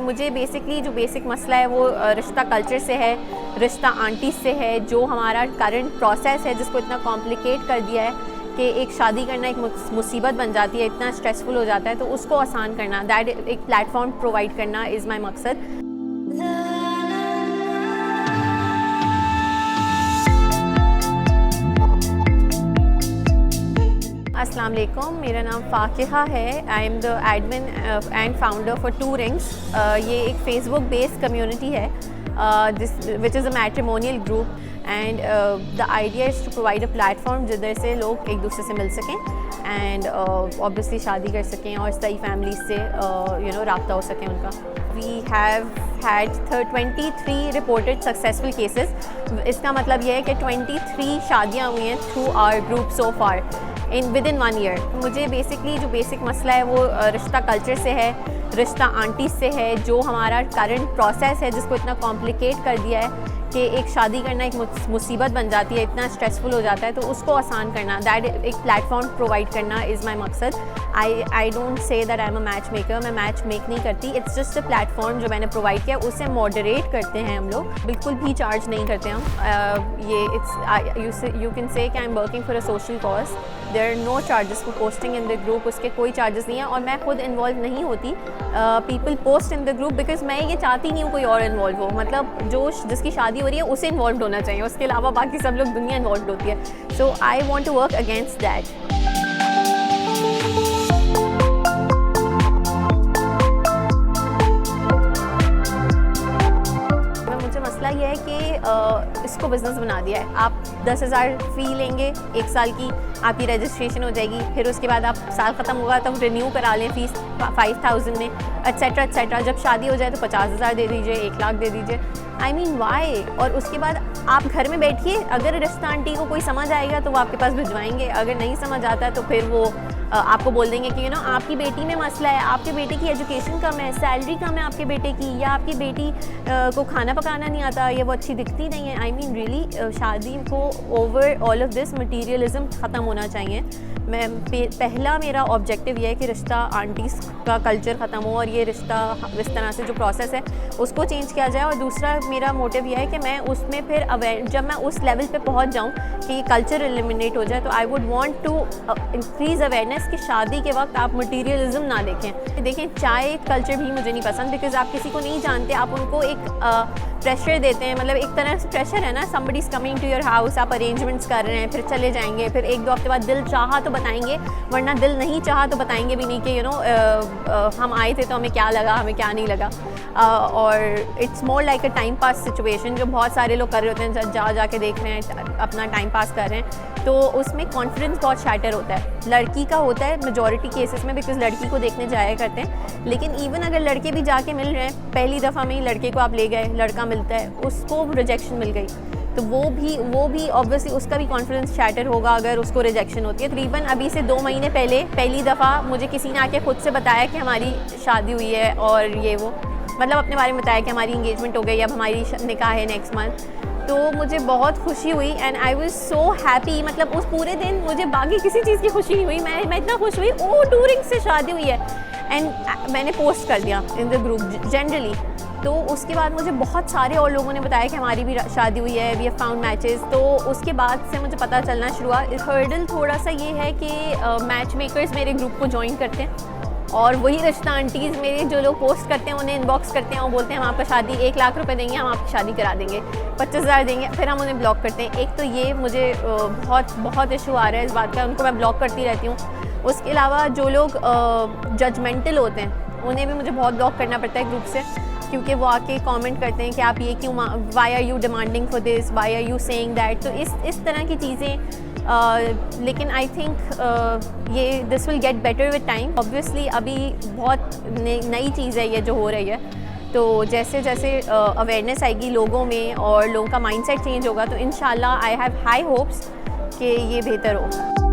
मुझे बेसिकली जो बेसिक मसला है वो रिश्ता कल्चर से है, रिश्ता आंटी से है, जो हमारा करंट प्रोसेस है जिसको इतना कॉम्प्लिकेट कर दिया है कि एक शादी करना एक मुसीबत बन जाती है, इतना स्ट्रेसफुल हो जाता है, तो उसको आसान करना, दैट एक प्लेटफॉर्म प्रोवाइड करना इज़ माई मकसद। अस्सलाम वालेकुम, मेरा नाम फ़ाकिहा है। I am the admin and founder for two rings. ये एक फेसबुक बेस्ड कम्युनिटी है which is a matrimonial group and the idea is to provide a platform जिधर से लोग एक दूसरे से मिल सकें एंड ऑब्वियसली शादी कर सकें और सही फैमिली से रब्ता हो सकें उनका। We have had 23 reported successful cases. इसका मतलब यह है कि 23 शादियाँ हुई हैं through our group so far within 1 year. मुझे बेसिकली जो बेसिक मसला है वो रिश्ता कल्चर से है, रिश्ता आंटी से है, जो हमारा करंट प्रोसेस है जिसको इतना कॉम्प्लिकेट कर दिया है कि एक शादी करना एक मुसीबत बन जाती है, इतना स्ट्रेसफुल हो जाता है, तो उसको आसान करना, दैट एक प्लेटफॉर्म प्रोवाइड करना इज़ माई मकसद। I don't say that I am a match maker, मैं मैच मेक नहीं करती, इट्स जस्ट अ प्लेटफॉर्म जो मैंने प्रोवाइड किया, उसे मॉडरेट करते हैं हम लोग, बिल्कुल भी चार्ज नहीं करते हम। ये इट्स यू कैन से कि I am working for a social cause, there are no charges for posting in the group, उसके कोई चार्जेस नहीं है और मैं खुद इन्वॉल्व नहीं होती। People post in the group because मैं ये चाहती नहीं हूँ कोई और इन्वॉल्व हो, मतलब जो जिसकी शादी हो रही है उसे इन्वॉल्व होना चाहिए, उसके अलावा बाकी सब लोग दुनिया इन्वॉल्व होती है। So I want to work against that. मसला ये है कि इसको बिज़नेस बना दिया है। आप 10,000 फ़ी लेंगे 1 साल की, आपकी रजिस्ट्रेशन हो जाएगी, फिर उसके बाद आप साल ख़त्म होगा तब रिन्यू करा लें फ़ीस 5,000 में, एट्सेट्रा एट्सेट्रा। जब शादी हो जाए तो 50,000 दे दीजिए, 1 लाख दे दीजिए। I mean why? और उसके बाद आप घर में बैठिए, अगर रिश्ता आंटी को कोई समझ आएगा तो वो आपके पास भिजवाएंगे, अगर नहीं समझ आता तो फिर वो आपको बोल देंगे कि आपकी बेटी में मसला है, आपके बेटे की एजुकेशन कम है, सैलरी कम है आपके बेटे की, या आपकी बेटी को खाना पकाना नहीं आता, या वो अच्छी दिखती नहीं है। आई मीन रियली शादी को over all of this materialism ख़त्म होना चाहिए। पहला मेरा ऑब्जेक्टिव ये है कि रिश्ता आंटीज़ का कल्चर ख़त्म हो और ये रिश्ता इस तरह से जो प्रोसेस है उसको चेंज किया जाए। और दूसरा मेरा मोटिव यह है कि मैं उसमें फिर जब मैं उस लेवल पे पहुंच जाऊं कि ये कल्चर एलिमिनेट हो जाए, तो I would want to increase awareness कि शादी के वक्त आप मटीरियलिज्म ना देखें। चाय कल्चर भी मुझे नहीं पसंद, बिकॉज आप किसी को नहीं जानते, आप उनको एक प्रेशर देते हैं, मतलब एक तरह से प्रेशर है ना, somebody is coming to your house, आप अरेंजमेंट्स कर रहे हैं, फिर चले जाएंगे, फिर 1-2 हफ्ते बाद दिल चाहा तो बताएंगे, वरना दिल नहीं चाहा तो बताएंगे भी नहीं कि हम आए थे तो हमें क्या लगा, हमें क्या नहीं लगा। और it's more like a time pass situation जो बहुत सारे लोग कर रहे होते हैं, जाके देख रहे हैं, अपना टाइम पास कर रहे हैं, तो उसमें कॉन्फिडेंस बहुत शैटर होता है। लड़की का होता है मेजॉरिटी केसेस में, बिकॉज लड़की को देखने जाया करते हैं, लेकिन इवन अगर लड़के भी जाके मिल रहे हैं, पहली दफ़ा में ही लड़के को आप ले गए, लड़का मिलता है, उसको रिजेक्शन मिल गई, तो वो भी ऑब्वियसली उसका भी कॉन्फिडेंस शैटर होगा अगर उसको रिजेक्शन होती है। तकरीबन अभी से 2 महीने पहले पहली दफ़ा मुझे किसी ने आके खुद से बताया कि हमारी शादी हुई है, और ये वो मतलब अपने बारे में बताया कि हमारी इंगेजमेंट हो गई, अब हमारी निकाह है नेक्स्ट मंथ। तो मुझे बहुत खुशी हुई and I was so happy. मतलब उस पूरे दिन मुझे बाकी किसी चीज़ की खुशी नहीं हुई, मैं इतना खुश हुई, ओ 2 रिंग्स से शादी हुई है, एंड मैंने पोस्ट कर दिया इन द ग्रुप जनरली। तो उसके बाद मुझे बहुत सारे और लोगों ने बताया कि हमारी भी शादी हुई है, वी हैव फाउंड मैचेस। तो उसके बाद से मुझे पता चलना शुरू हुआ। हर्डल थोड़ा सा ये है कि मैच मेकर्स मेरे ग्रुप को ज्वाइन करते हैं, और वही रिश्ता आंटीज़ मेरे जो लोग पोस्ट करते हैं उन्हें इनबॉक्स करते हैं और बोलते हैं हम आपका शादी 1 लाख रुपए देंगे, हम आपकी शादी करा देंगे, 25,000 देंगे, फिर हम उन्हें ब्लॉक करते हैं। एक तो ये मुझे बहुत इशू आ रहा है इस बात का, उनको मैं ब्लॉक करती रहती हूँ। उसके अलावा जो लोग जजमेंटल होते हैं उन्हें भी मुझे बहुत ब्लॉक करना पड़ता है ग्रुप से, क्योंकि वो आके कमेंट करते हैं कि आप ये क्यों, why are you demanding for this, why are you saying that. तो इस तरह की चीज़ें लेकिन आई थिंक ये this will get better with time. Obviously अभी बहुत नई चीज़ है ये जो हो रही है, तो जैसे जैसे अवेयरनेस आएगी लोगों में और लोगों का माइंडसेट चेंज होगा, तो इंशाल्लाह आई हैव हाई होप्स कि ये बेहतर हो।